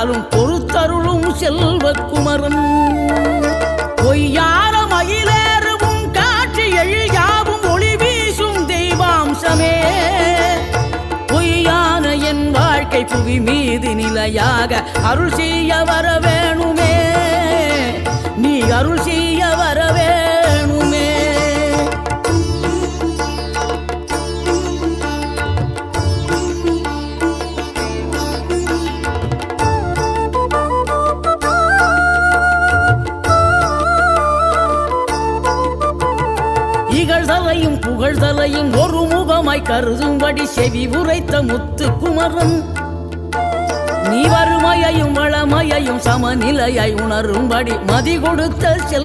காலும் பொறுத்தருளும் செல்வக்குமரன் பொய்யான மயிலேறும் காட்சி எழியாவும் ஒளி வீசும் தெய்வாம்சமே பொய்யான என் வாழ்க்கை புவி மீது நிலையாக அருள் செய்ய வர வேணுமே நீ அருள் செய்ய வர வேணுமே இகழ்தலையும் புகழ்தலையும் ஒரு முகமாய் கருதும்படி செவி உரைத்த முத்து குமரன் நீ வறுமையையும் வளமையையும் சமநிலையை உணரும்படி மதி கொடுத்த